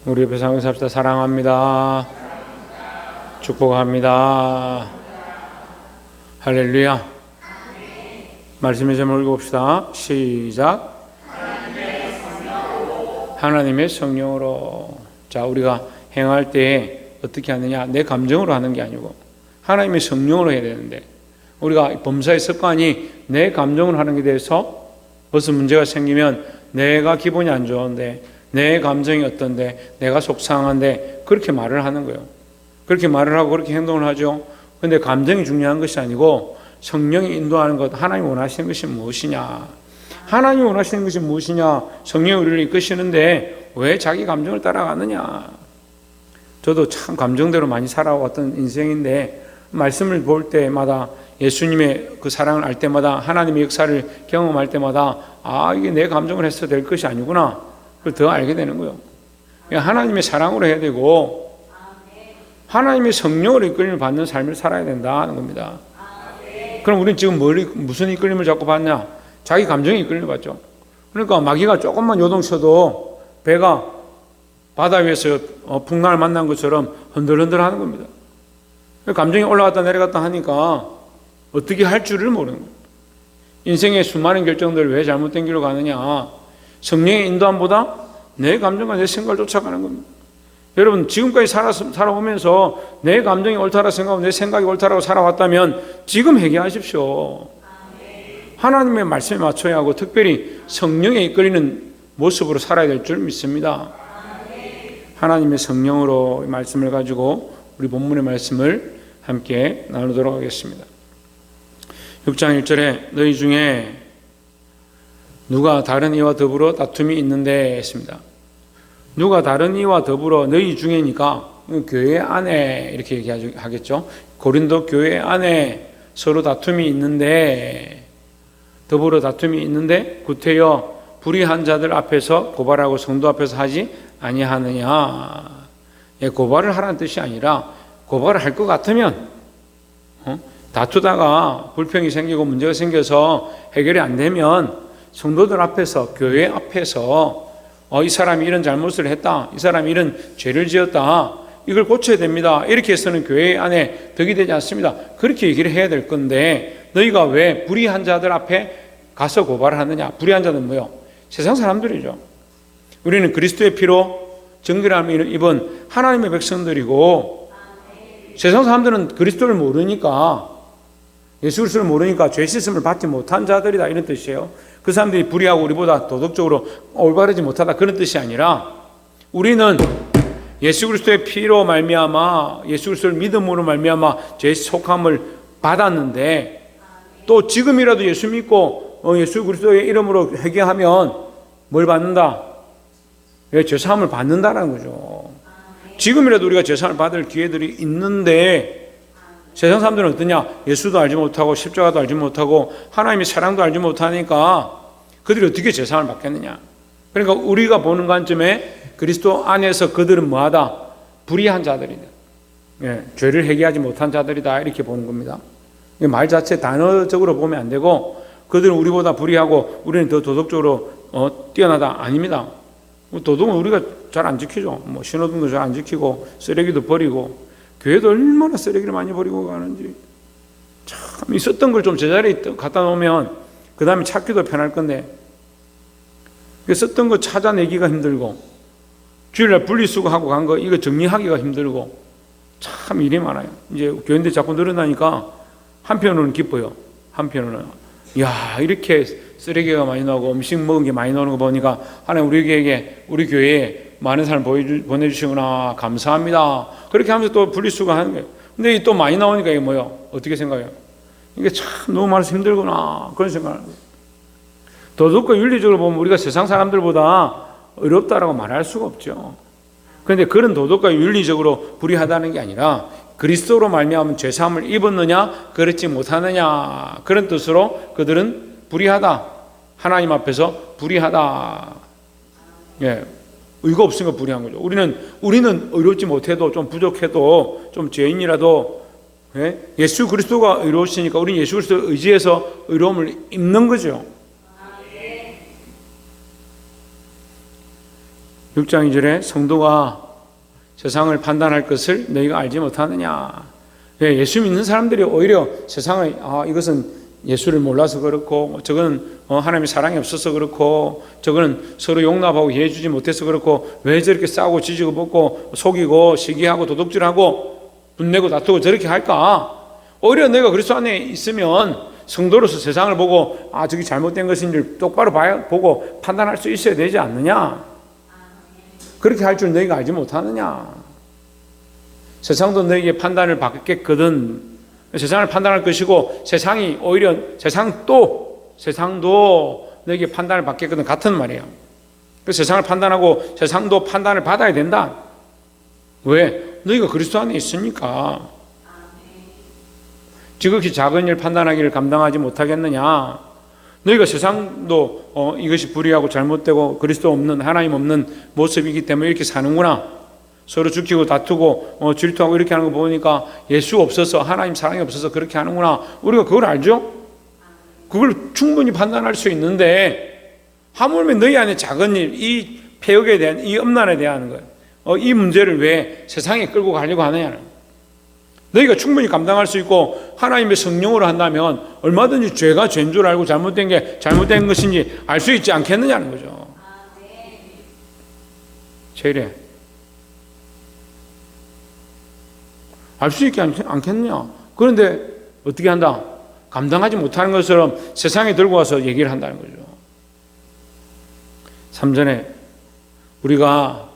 우리 옆에 상을 삽시다. 사랑합니다. 축복합니다. 할렐루야. 말씀의 제목을 읽어봅시다. 시작. 하나님의 성령으로. 자, 우리가 행할 때 어떻게 하느냐? 내 감정으로 하는 게 아니고 하나님의 성령으로 해야 되는데, 우리가 범사의 습관이 내 감정으로 하는 게 돼서 무슨 문제가 생기면 내가 기분이 안 좋은데, 내 감정이 어떤데, 내가 속상한데 그렇게 말을 하는 거예요. 그렇게 말을 하고 그렇게 행동을 하죠. 그런데 감정이 중요한 것이 아니고 성령이 인도하는 것, 하나님이 원하시는 것이 무엇이냐, 하나님이 원하시는 것이 무엇이냐, 성령이 우리를 이끄시는데 왜 자기 감정을 따라가느냐. 저도 참 감정대로 많이 살아왔던 인생인데, 말씀을 볼 때마다, 예수님의 그 사랑을 알 때마다, 하나님의 역사를 경험할 때마다, 아, 이게 내 감정을 해서 될 것이 아니구나, 그걸 더 알게 되는 거예요. 하나님의 사랑으로 해야 되고 하나님의 성령으로 이끌림을 받는 삶을 살아야 된다는 겁니다. 그럼 우리는 지금 무슨 이끌림을 자꾸 받냐? 자기 감정이 이끌림을 받죠. 그러니까 마귀가 조금만 요동쳐도 배가 바다 위에서 풍랑을 만난 것처럼 흔들흔들 하는 겁니다. 감정이 올라갔다 내려갔다 하니까 어떻게 할 줄을 모르는 거예요. 인생의 수많은 결정들을 왜 잘못된 길로 가느냐? 성령의 인도함보다 내 감정과 내 생각을 쫓아가는 겁니다. 여러분, 지금까지 살아오면서 내 감정이 옳다라고 생각하고 내 생각이 옳다라고 살아왔다면 지금 회개하십시오. 하나님의 말씀에 맞춰야 하고, 특별히 성령에 이끌리는 모습으로 살아야 될 줄 믿습니다. 하나님의 성령으로 말씀을 가지고 우리 본문의 말씀을 함께 나누도록 하겠습니다. 6장 1절에 너희 중에 누가 다른 이와 더불어 다툼이 있는데 했습니다. 누가 다른 이와 더불어, 너희 중에니까 교회 안에 이렇게 얘기하겠죠. 고린도 교회 안에 서로 다툼이 있는데, 더불어 다툼이 있는데 구태여 불의한 자들 앞에서 고발하고 성도 앞에서 하지 아니하느냐. 고발을 하라는 뜻이 아니라, 고발을 할 것 같으면 다투다가 불평이 생기고 문제가 생겨서 해결이 안 되면 성도들 앞에서, 교회 앞에서 이 사람이 이런 잘못을 했다, 이 사람이 이런 죄를 지었다, 이걸 고쳐야 됩니다, 이렇게 해서는 교회 안에 덕이 되지 않습니다. 그렇게 얘기를 해야 될 건데, 너희가 왜 불의한 자들 앞에 가서 고발을 하느냐. 불의한 자는 뭐요? 세상 사람들이죠. 우리는 그리스도의 피로 정결함을 입은 하나님의 백성들이고, 세상 사람들은 그리스도를 모르니까, 예수 그리스도를 모르니까 죄 씻음을 받지 못한 자들이다, 이런 뜻이에요. 그 사람들이 불의하고 우리보다 도덕적으로 올바르지 못하다, 그런 뜻이 아니라, 우리는 예수 그리스도의 피로 말미암아, 예수 그리스도를 믿음으로 말미암아 죄 속함을 받았는데, 또 지금이라도 예수 믿고 예수 그리스도의 이름으로 회개하면 뭘 받는다? 죄 사함을 받는다라는 거죠. 지금이라도 우리가 죄 사함을 받을 기회들이 있는데, 세상 사람들은 어떠냐? 예수도 알지 못하고 십자가도 알지 못하고 하나님의 사랑도 알지 못하니까 그들이 어떻게 죄 사함을 받겠느냐? 그러니까 우리가 보는 관점에 그리스도 안에서 그들은 뭐하다? 불의한 자들이다. 죄를 회개하지 못한 자들이다, 이렇게 보는 겁니다. 말 자체 단어적으로 보면 안 되고, 그들은 우리보다 불의하고 우리는 더 도덕적으로 뛰어나다, 아닙니다. 도덕은 우리가 잘 안 지키죠. 신호등도 잘 안 지키고 쓰레기도 버리고, 교회도 얼마나 쓰레기를 많이 버리고 가는지. 참, 있었던 걸 좀 제자리에 갖다 놓으면 그 다음에 찾기도 편할 건데, 썼던 거 찾아내기가 힘들고, 주일날 분리수거하고 간 거 이거 정리하기가 힘들고, 참 일이 많아요. 이제 교회인데 자꾸 늘어나니까 한편으로는 기뻐요. 한편으로는, 야, 이렇게 쓰레기가 많이 나오고 음식 먹은 게 많이 나오는 거 보니까 하나님 우리에게, 우리 교회에 많은 사람 보내주시구나, 감사합니다. 그렇게 하면서 또 분리수거 하는 거예요. 근데 또 많이 나오니까 이게 뭐예요? 어떻게 생각해요? 이게 참 너무 많아서 힘들구나, 그런 생각을 하는 거예요. 도덕과 윤리적으로 보면 우리가 세상 사람들보다 어렵다라고 말할 수가 없죠. 그런데 그런 도덕과 윤리적으로 불의하다는 게 아니라, 그리스도로 말미암아 죄 사함을 입었느냐 그렇지 못하느냐, 그런 뜻으로 그들은 불의하다, 하나님 앞에서 불의하다. 의가 없으니까 불의한 거죠. 우리는 의롭지 못해도, 좀 부족해도, 좀 죄인이라도 예수 그리스도가 의로우시니까 우리는 예수 그리스도를 의지해서 의로움을 입는 거죠. 6장 2절에 성도가 세상을 판단할 것을 너희가 알지 못하느냐. 예수 믿는 사람들이 오히려 세상을 이것은 예수를 몰라서 그렇고, 저거는 하나님의 사랑이 없어서 그렇고, 저거는 서로 용납하고 이해해주지 못해서 그렇고, 왜 저렇게 싸우고 지지고 볶고 속이고 시기하고 도둑질하고 분내고 다투고 저렇게 할까? 오히려 내가 그리스도 안에 있으면 성도로서 세상을 보고 저게 잘못된 것인지 똑바로 보고 판단할 수 있어야 되지 않느냐? 그렇게 할 줄 너희가 알지 못하느냐? 세상도 너희에게 판단을 받겠거든. 세상을 판단할 것이고, 세상이 오히려 세상도 너에게 판단을 받겠거든. 같은 말이에요. 그래서 세상을 판단하고 세상도 판단을 받아야 된다. 왜? 너희가 그리스도 안에 있으니까. 지극히 작은 일 판단하기를 감당하지 못하겠느냐. 너희가 세상도 이것이 불의하고 잘못되고 그리스도 없는, 하나님 없는 모습이기 때문에 이렇게 사는구나. 서로 죽이고 다투고 질투하고 이렇게 하는 거 보니까 예수 없어서, 하나님 사랑이 없어서 그렇게 하는구나. 우리가 그걸 알죠? 그걸 충분히 판단할 수 있는데, 하물며 너희 안에 작은 일, 이 폐역에 대한, 이 음란에 대한 거예요. 이 문제를 왜 세상에 끌고 가려고 하느냐는. 너희가 충분히 감당할 수 있고 하나님의 성령으로 한다면 얼마든지 죄가 죄인 줄 알고 잘못된 게 잘못된 것인지 알 수 있지 않겠느냐는 거죠. 제일에 알 수 있지 않겠느냐. 그런데 어떻게 한다? 감당하지 못하는 것처럼 세상에 들고 와서 얘기를 한다는 거죠. 3절에 우리가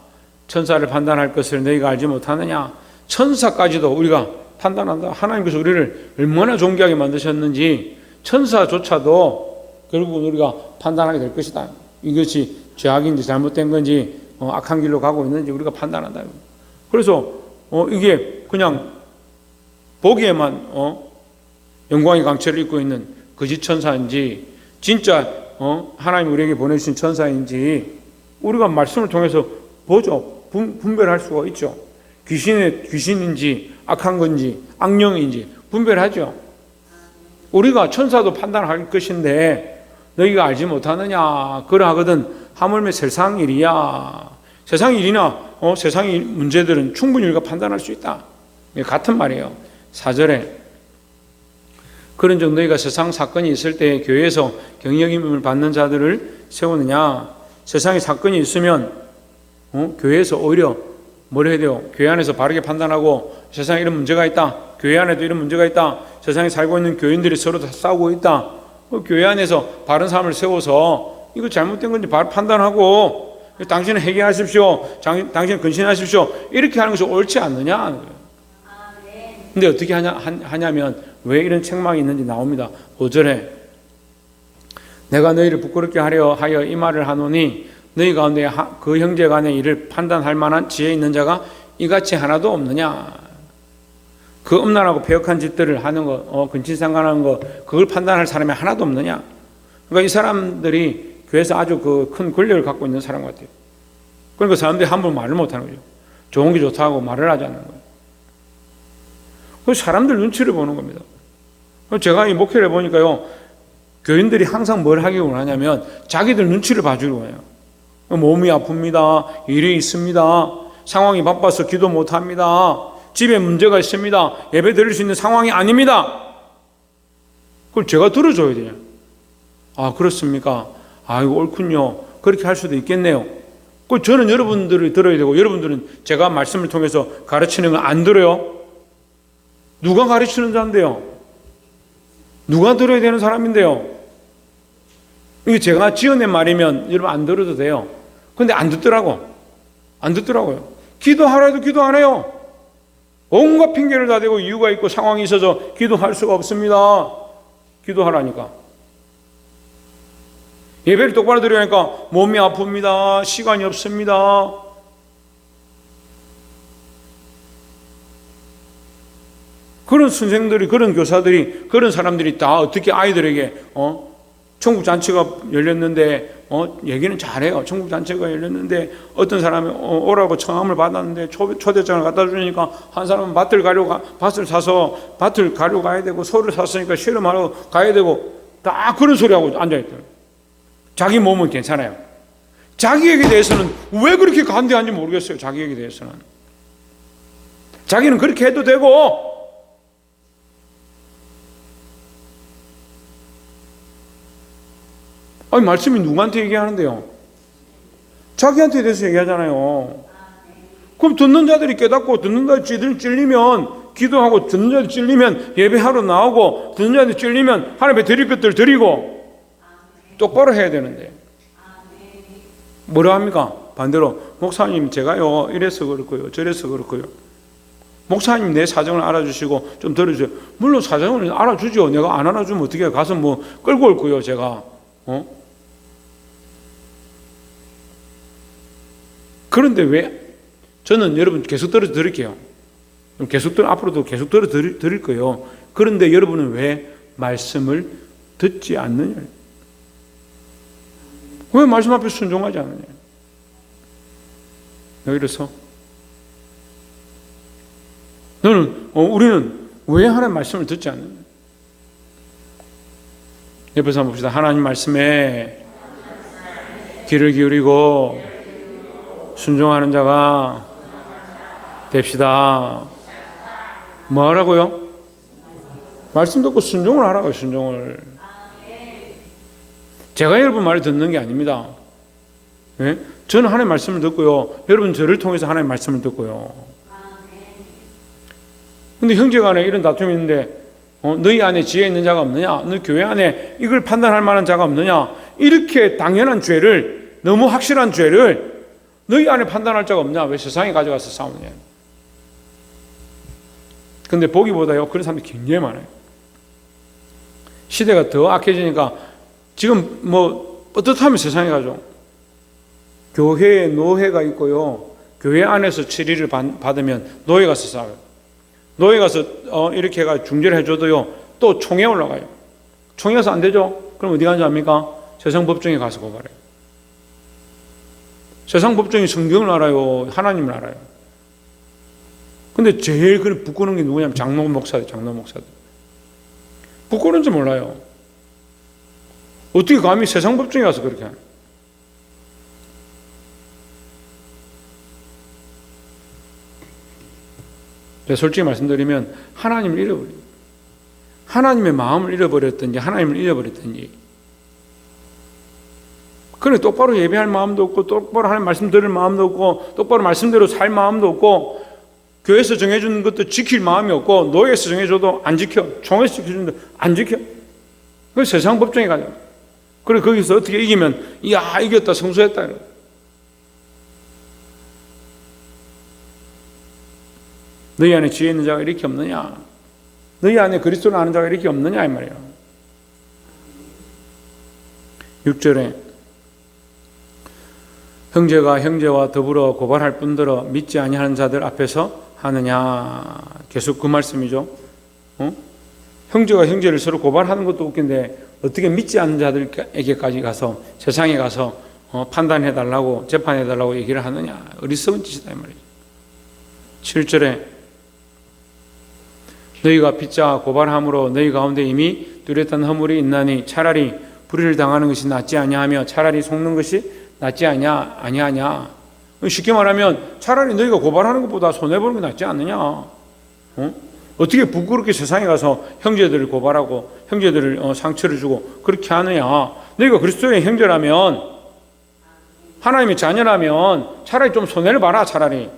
천사를 판단할 것을 너희가 알지 못하느냐. 천사까지도 우리가 판단한다. 하나님께서 우리를 얼마나 존귀하게 만드셨는지 천사조차도 결국은 우리가 판단하게 될 것이다. 이것이 죄악인지 잘못된 건지 악한 길로 가고 있는지 우리가 판단한다. 그래서 이게 그냥 보기에만 영광의 강체를 입고 있는 거짓 천사인지 진짜 하나님 우리에게 보내주신 천사인지 우리가 말씀을 통해서 보죠. 분별할 수가 있죠. 귀신인지 악한 건지 악령인지 분별하죠. 우리가 천사도 판단할 것인데 너희가 알지 못하느냐. 그러하거든 하물며 세상 일이야. 세상 일이나 세상의 문제들은 충분히 우리가 판단할 수 있다. 같은 말이에요. 4절에 그런즉 너희가 세상 사건이 있을 때 교회에서 경영임을 받는 자들을 세우느냐. 세상에 사건이 있으면 교회에서 오히려 뭘 해야 돼요? 교회 안에서 바르게 판단하고 세상에 이런 문제가 있다. 교회 안에도 이런 문제가 있다. 세상에 살고 있는 교인들이 서로 다 싸우고 있다. 교회 안에서 바른 사람을 세워서 이거 잘못된 건지 바로 판단하고 당신은 해결하십시오. 당신은 근신하십시오. 이렇게 하는 것이 옳지 않느냐 하는 거예요. 근데 어떻게 하냐면 왜 이런 책망이 있는지 나옵니다. 5절에 내가 너희를 부끄럽게 하려 하여 이 말을 하노니 너희 가운데 그 형제 간의 일을 판단할 만한 지혜 있는 자가 이같이 하나도 없느냐. 그 음란하고 폐역한 짓들을 하는 것, 근친상간하는 것, 그걸 판단할 사람이 하나도 없느냐. 그러니까 이 사람들이 교회에서 아주 그 큰 권력을 갖고 있는 사람 같아요. 그러니까 사람들이 함부로 말을 못하는 거죠. 좋은 게 좋다고 말을 하지 않는 거예요. 그래서 사람들 눈치를 보는 겁니다. 제가 이 목회를 해보니까요, 교인들이 항상 뭘 하기 원하냐면 자기들 눈치를 봐주려고 해요. 몸이 아픕니다. 일이 있습니다. 상황이 바빠서 기도 못합니다. 집에 문제가 있습니다. 예배 드릴 수 있는 상황이 아닙니다. 그걸 제가 들어줘야 돼요. 아, 그렇습니까? 아, 이거 옳군요. 그렇게 할 수도 있겠네요. 그걸 저는 여러분들이 들어야 되고 여러분들은 제가 말씀을 통해서 가르치는 걸 안 들어요. 누가 가르치는 자인데요? 누가 들어야 되는 사람인데요? 이게 제가 지어낸 말이면 여러분 안 들어도 돼요. 근데 안 듣더라고요. 기도하라 해도 기도 안 해요. 온갖 핑계를 다 대고 이유가 있고 상황이 있어서 기도할 수가 없습니다. 기도하라니까. 예배를 똑바로 드리니까 몸이 아픕니다. 시간이 없습니다. 그런 선생들이, 그런 교사들이, 그런 사람들이 다 어떻게 아이들에게 천국 잔치가 열렸는데 얘기는 잘해요. 천국 잔치가 열렸는데 어떤 사람이 오라고 청함을 받았는데 초대장을 갖다 주니까 한 사람은 밭을 사서 밭을 가려고 가야 되고 소를 샀으니까 실험하러 가야 되고 다 그런 소리하고 앉아있더라고요. 자기 몸은 괜찮아요. 자기에게 대해서는 왜 그렇게 간대한지 모르겠어요. 자기에게 대해서는. 자기는 그렇게 해도 되고, 아니, 말씀이 누구한테 얘기하는데요? 자기한테 대해서 얘기하잖아요. 그럼 듣는 자들이 깨닫고, 듣는 자들이 찔리면 기도하고, 듣는 자들이 찔리면 예배하러 나오고, 듣는 자들이 찔리면 하나님께 드릴 것들 드리고, 똑바로 해야 되는데. 뭐라 합니까? 반대로, 목사님, 제가요, 이래서 그렇고요, 저래서 그렇고요. 목사님 내 사정을 알아주시고 좀 들어주세요. 물론 사정을 알아주죠. 내가 안 알아주면 어떻게 해요? 가서 뭐 끌고 올 거요, 제가. 그런데 왜? 저는 여러분 계속 들어드릴게요. 앞으로도 계속 들어드릴 거예요. 그런데 여러분은 왜 말씀을 듣지 않느냐? 왜 말씀 앞에 순종하지 않느냐? 이래서 우리는 왜 하나님 말씀을 듣지 않느냐? 옆에서 한번 봅시다. 하나님 말씀에 귀를 기울이고 순종하는 자가 됩시다. 뭐 하라고요? 말씀 듣고 순종을 하라고요. 순종을. 제가 여러분 말을 듣는 게 아닙니다. 네? 저는 하나님 말씀을 듣고요. 여러분 저를 통해서 하나님 말씀을 듣고요. 근데 형제간에 이런 다툼이 있는데 너희 안에 지혜 있는 자가 없느냐? 너희 교회 안에 이걸 판단할 만한 자가 없느냐? 이렇게 당연한 죄를, 너무 확실한 죄를 너희 안에 판단할 자가 없냐? 왜 세상에 가져가서 싸우느냐? 근데 보기보다요, 그런 사람들이 굉장히 많아요. 시대가 더 악해지니까 지금 뭐 어떻다면 세상에 가죠. 교회에 노회가 있고요. 교회 안에서 치리를 받으면 노예 가서 싸워요. 노예 가서 이렇게 해가 중재를 해줘도요, 또 총에 올라가요. 총에 가서 안 되죠? 그럼 어디 가는지 압니까? 세상 법정에 가서 고발해요. 세상 법정이 성경을 알아요? 하나님을 알아요? 근데 제일 부끄러운 게 누구냐면 장로 목사들. 부끄러운지 몰라요. 어떻게 감히 세상 법정에 가서 그렇게 하냐? 솔직히 말씀드리면 하나님을 잃어버려요. 하나님의 마음을 잃어버렸든지 하나님을 잃어버렸든지, 그래 똑바로 예배할 마음도 없고 똑바로 하나님 말씀 들을 마음도 없고 똑바로 말씀대로 살 마음도 없고, 교회에서 정해주는 것도 지킬 마음이 없고, 노예에서 정해줘도 안 지켜, 총에서 지켜주는데 안 지켜. 그 세상 법정에 가자. 그래 거기서 어떻게 이기면 이야 이겼다, 성수했다. 너희 안에 지혜 있는 자가 이렇게 없느냐? 너희 안에 그리스도를 아는 자가 이렇게 없느냐 이 말이에요. 6절에 형제가 형제와 더불어 고발할 뿐더러 믿지 아니하는 자들 앞에서 하느냐. 계속 그 말씀이죠. 형제가 형제를 서로 고발하는 것도 웃긴데 어떻게 믿지 않는 자들에게까지 가서 세상에 가서 판단해달라고, 재판해달라고 얘기를 하느냐. 어리석은 짓이다 이 말이죠. 7절에 너희가 빚자 고발함으로 너희 가운데 이미 뚜렷한 허물이 있나니 차라리 불의를 당하는 것이 낫지 아니하며 차라리 속는 것이 낫지 아니하냐. 쉽게 말하면 차라리 너희가 고발하는 것보다 손해보는 게 낫지 않느냐. 어떻게 부끄럽게 세상에 가서 형제들을 고발하고 형제들을 상처를 주고 그렇게 하느냐. 너희가 그리스도의 형제라면, 하나님의 자녀라면 차라리 좀 손해를 봐라. 차라리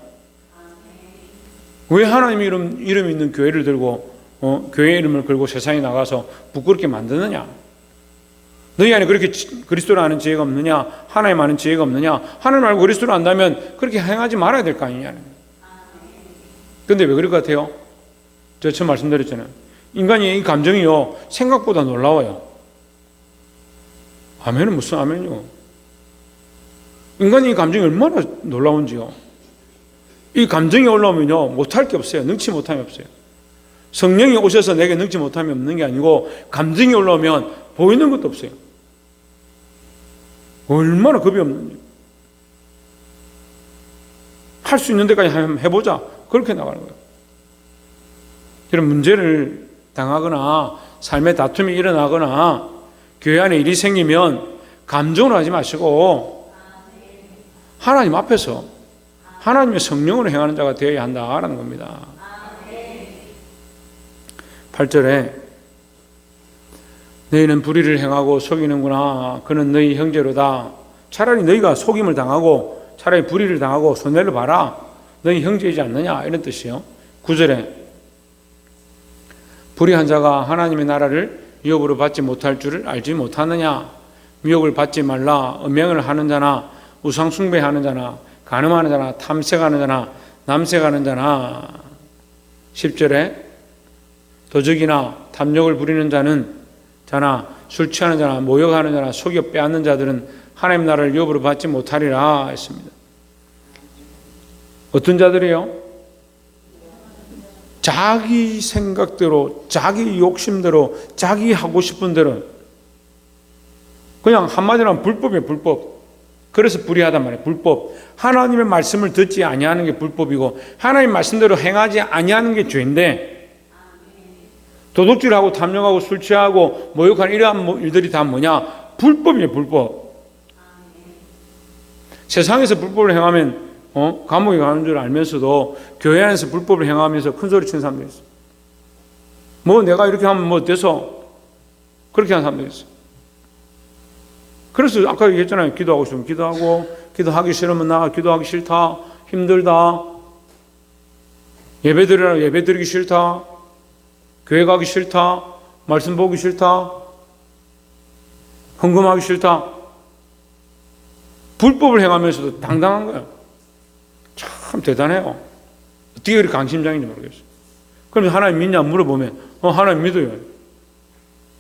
왜 하나님의 이름 있는 교회를 들고 교회 이름을 걸고 세상에 나가서 부끄럽게 만드느냐. 너희 안에 그렇게 그리스도를 아는 지혜가 없느냐? 하나님 아는 지혜가 없느냐? 하나님 알고 그리스도를 안다면 그렇게 행하지 말아야 될 거 아니냐. 그런데 왜 그럴 것 같아요? 제가 처음 말씀드렸잖아요. 인간의 이 감정이요, 생각보다 놀라워요. 아멘은 무슨 아멘이요? 인간의 이 감정이 얼마나 놀라운지요. 이 감정이 올라오면요, 못할 게 없어요. 능치 못함이 없어요. 성령이 오셔서 내게 능치 못함이 없는 게 아니고, 감정이 올라오면 보이는 것도 없어요. 얼마나 겁이 없는지. 할 수 있는 데까지 한번 해보자. 그렇게 나가는 거예요. 이런 문제를 당하거나 삶의 다툼이 일어나거나 교회 안에 일이 생기면 감정으로 하지 마시고 하나님 앞에서 하나님의 성령으로 행하는 자가 되어야 한다라는 겁니다. 8절에 너희는 불의를 행하고 속이는구나. 그는 너희 형제로다. 차라리 너희가 속임을 당하고 차라리 불의를 당하고 손해를 봐라. 너희 형제이지 않느냐 이런 뜻이요. 9절에 불의한 자가 하나님의 나라를 유업으로 받지 못할 줄을 알지 못하느냐. 미혹을 받지 말라. 음행을 하는 자나 우상 숭배하는 자나 간음하는 자나 탐색하는 자나 남색하는 자나. 10절에 도적이나 탐욕을 부리는 자나 술 취하는 자나 모욕하는 자나 속여 빼앗는 자들은 하나님 나라를 유업으로 받지 못하리라 했습니다. 어떤 자들이요? 자기 생각대로, 자기 욕심대로, 자기 하고 싶은 대로, 그냥 한마디로 하면 불법이에요. 불법. 그래서 불의하단 말이에요. 불법. 하나님의 말씀을 듣지 아니하는 게 불법이고 하나님 말씀대로 행하지 아니하는 게 죄인데, 도둑질하고 탐욕하고 술 취하고 모욕하는 이러한 일들이 다 뭐냐? 불법이에요. 불법. 세상에서 불법을 행하면 감옥에 가는 줄 알면서도 교회 안에서 불법을 행하면서 큰 소리 치는 사람들이 있어요. 뭐 내가 이렇게 하면 뭐 돼서 그렇게 하는 사람들이 있어요. 그래서 아까 얘기했잖아요. 기도하고 싶으면 기도하고, 기도하기 싫으면 나 기도하기 싫다, 힘들다, 예배드리라 예배드리기 싫다, 교회 가기 싫다, 말씀 보기 싫다, 헌금하기 싫다. 불법을 행하면서도 당당한 거예요. 참 대단해요. 어떻게 그렇게 강심장인지 모르겠어요. 그러면 하나님 믿냐 물어보면 하나님 믿어요.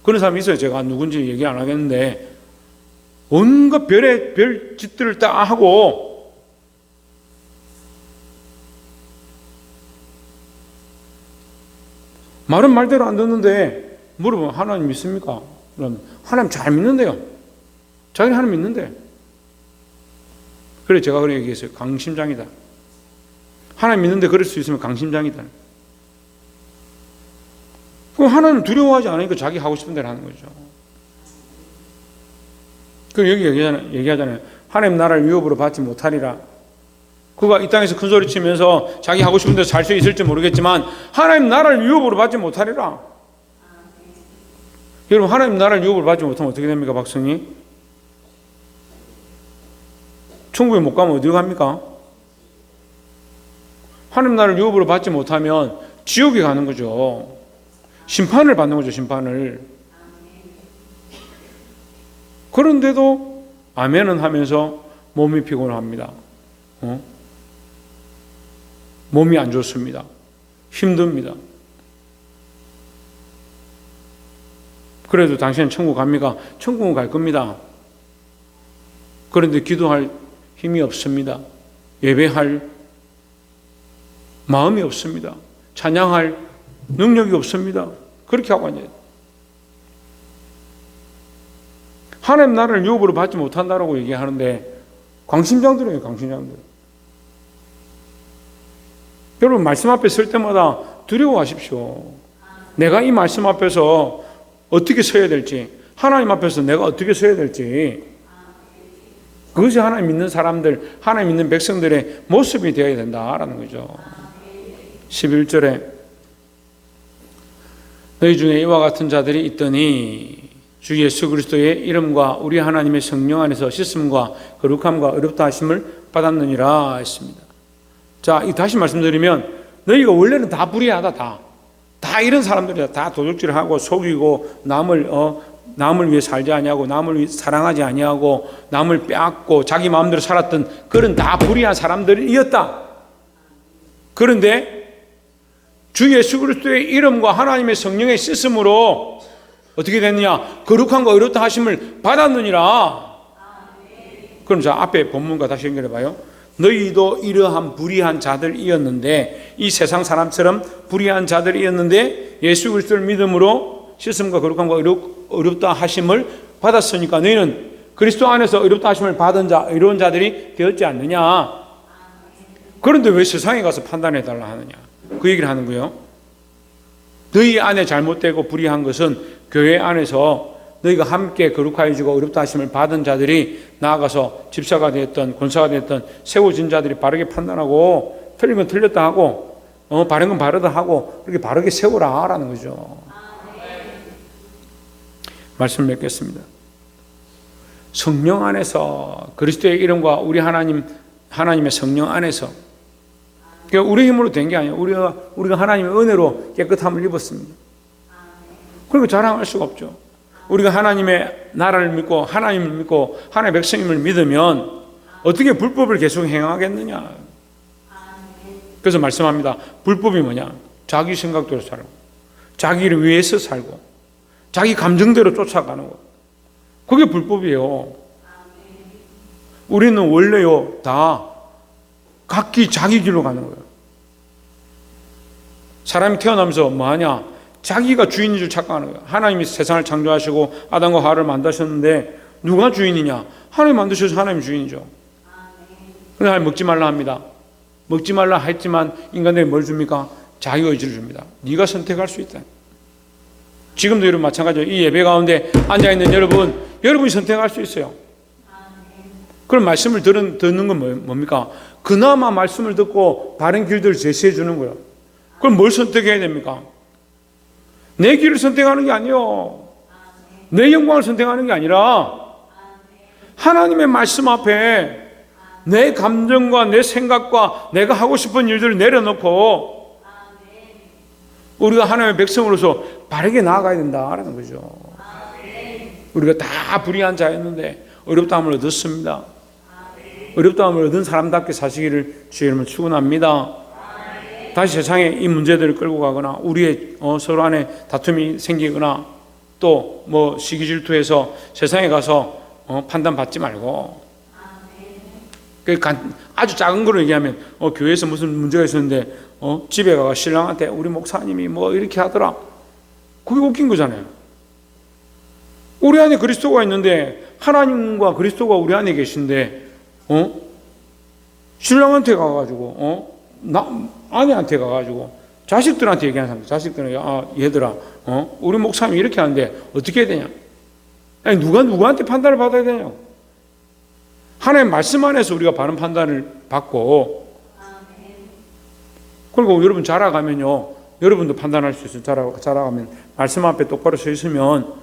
그런 사람이 있어요. 제가 누군지 얘기 안 하겠는데 온갖 별 짓들을 다 하고 말은 말대로 안 듣는데 물어보면 하나님 믿습니까? 그러면 하나님 잘 믿는데요. 자기는 하나님 믿는데. 그래 제가 그렇게 얘기했어요. 강심장이다. 하나님 믿는데 그럴 수 있으면 강심장이다. 그럼 하나님 두려워하지 않으니까 자기 하고 싶은 대로 하는 거죠. 그럼 여기 얘기하잖아요. 하나님 나라를 유업으로 받지 못하리라. 그가 이 땅에서 큰 소리 치면서 자기 하고 싶은 대로 살 수 있을지 모르겠지만 하나님 나라를 유업으로 받지 못하리라. 여러분 하나님 나라를 유업으로 받지 못하면 어떻게 됩니까? 박성희? 천국에 못 가면 어디로 갑니까? 하나님 나라를 유업으로 받지 못하면 지옥에 가는 거죠. 심판을 받는 거죠. 심판을. 그런데도 아멘은 하면서 몸이 피곤합니다. 몸이 안 좋습니다. 힘듭니다. 그래도 당신은 천국 갑니까? 천국은 갈 겁니다. 그런데 기도할 힘이 없습니다. 예배할 마음이 없습니다. 찬양할 능력이 없습니다. 그렇게 하고 앉아요. 하나님 나라를 유업으로 받지 못한다라고 얘기하는데 강심장들이에요. 강심장들. 여러분 말씀 앞에 설 때마다 두려워하십시오. 내가 이 말씀 앞에서 어떻게 서야 될지, 하나님 앞에서 내가 어떻게 서야 될지, 그것이 하나님 믿는 사람들, 하나님 믿는 백성들의 모습이 되어야 된다라는 거죠. 11절에 너희 중에 이와 같은 자들이 있더니 주 예수 그리스도의 이름과 우리 하나님의 성령 안에서 씻음과 거룩함과 의롭다 하심을 받았느니라 했습니다. 자, 이 다시 말씀드리면 너희가 원래는 다 불의하다. 다 이런 사람들이다. 다 도둑질하고 속이고 남을 위해 살지 아니하고 남을 위해 사랑하지 아니하고 남을 빼앗고 자기 마음대로 살았던 그런 다 불의한 사람들이었다. 그런데 주 예수 그리스도의 이름과 하나님의 성령의 씻음으로 어떻게 됐느냐? 거룩함과 의롭다 하심을 받았느니라. 그럼 자 앞에 본문과 다시 연결해 봐요. 너희도 이러한 불의한 자들이었는데, 이 세상 사람처럼 불의한 자들이었는데 예수 그리스도를 믿음으로 씻음과 거룩함과 의롭다 하심을 받았으니까 너희는 그리스도 안에서 의롭다 하심을 받은 자, 의로운 자들이 되었지 않느냐. 그런데 왜 세상에 가서 판단해 달라 하느냐? 그 얘기를 하는 거예요. 너희 안에 잘못되고 불의한 것은 교회 안에서 너희가 함께 거룩하여지고 어렵다 하심을 받은 자들이 나아가서 집사가 되었던 권사가 되었던 세워진 자들이 바르게 판단하고 틀린 건 틀렸다 하고 바른 건 바르다 하고 그렇게 바르게 세우라라는 거죠. 말씀 맺겠습니다. 성령 안에서 그리스도의 이름과 우리 하나님의 성령 안에서 그러니까 우리 힘으로 된 게 아니에요. 우리가 하나님의 은혜로 깨끗함을 입었습니다. 그리고 자랑할 수가 없죠. 우리가 하나님의 나라를 믿고 하나님을 믿고 하나님의 백성임을 믿으면 어떻게 불법을 계속 행하겠느냐. 그래서 말씀합니다. 불법이 뭐냐? 자기 생각대로 살고 자기를 위해서 살고 자기 감정대로 쫓아가는 것. 그게 불법이에요. 우리는 원래요 다 각기 자기 길로 가는 거예요. 사람이 태어나면서 뭐하냐? 자기가 주인인 줄 착각하는 거예요. 하나님이 세상을 창조하시고 아담과 하와를 만드셨는데 누가 주인이냐? 하나님 만드셔서 하나님 주인이죠. 그런데 하나님 먹지 말라 합니다. 먹지 말라 했지만 인간들이 뭘 줍니까? 자기 의지를 줍니다. 네가 선택할 수 있다. 지금도 여러분 마찬가지예요. 이 예배 가운데 앉아있는 여러분이 선택할 수 있어요. 그럼 말씀을 듣는 건 뭡니까? 그나마 말씀을 듣고 바른 길들을 제시해 주는 거예요. 그럼 뭘 선택해야 됩니까? 내 길을 선택하는 게 아니에요. 내 영광을 선택하는 게 아니라 하나님의 말씀 앞에 내 감정과 내 생각과 내가 하고 싶은 일들을 내려놓고 우리가 하나님의 백성으로서 바르게 나아가야 된다라는 거죠. 우리가 다 불의한 자였는데 어렵다함을 얻었습니다. 어렵다함을 얻은 사람답게 사시기를 주의 이름으로 축원합니다. 다시 세상에 이 문제들을 끌고 가거나 우리의 서로 안에 다툼이 생기거나 또 뭐 시기 질투해서 세상에 가서 판단받지 말고 아주 작은 거로 얘기하면 교회에서 무슨 문제가 있었는데 집에 가서 신랑한테 우리 목사님이 뭐 이렇게 하더라. 그게 웃긴 거잖아요. 우리 안에 그리스도가 있는데 하나님과 그리스도가 우리 안에 계신데 신랑한테 가가지고 아내한테 가가지고 자식들한테 얘기하는 사람, 자식들은 얘들아 우리 목사님이 이렇게 하는데 어떻게 해야 되냐? 아니 누가 누구한테 판단을 받아야 되냐? 하나님 말씀 안에서 우리가 바른 판단을 받고 그리고 여러분 자라가면요 여러분도 판단할 수 있어요. 자라가면 말씀 앞에 똑바로 서 있으면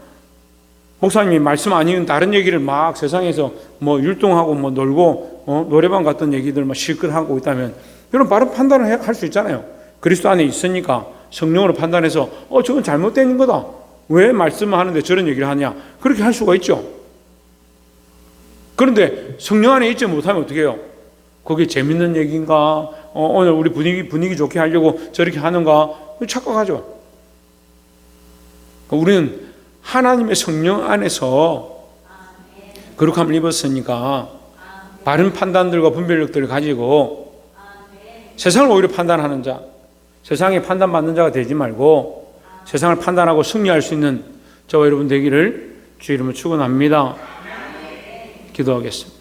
목사님이 말씀 아닌 다른 얘기를 막 세상에서 뭐 율동하고 뭐 놀고 노래방 갔던 얘기들 막 실컷 하고 있다면 여러분 바로 판단을 할 수 있잖아요. 그리스도 안에 있으니까 성령으로 판단해서 저건 잘못된 거다. 왜 말씀을 하는데 저런 얘기를 하냐? 그렇게 할 수가 있죠. 그런데 성령 안에 있지 못하면 어떻게 해요? 그게 재밌는 얘기인가? 오늘 우리 분위기 좋게 하려고 저렇게 하는가? 착각하죠. 우리는 하나님의 성령 안에서 거룩함을 입었으니까 바른 판단들과 분별력들을 가지고 세상을 오히려 판단하는 자, 세상에 판단받는 자가 되지 말고 세상을 판단하고 승리할 수 있는 저와 여러분 되기를 주의 이름으로 축원합니다. 기도하겠습니다.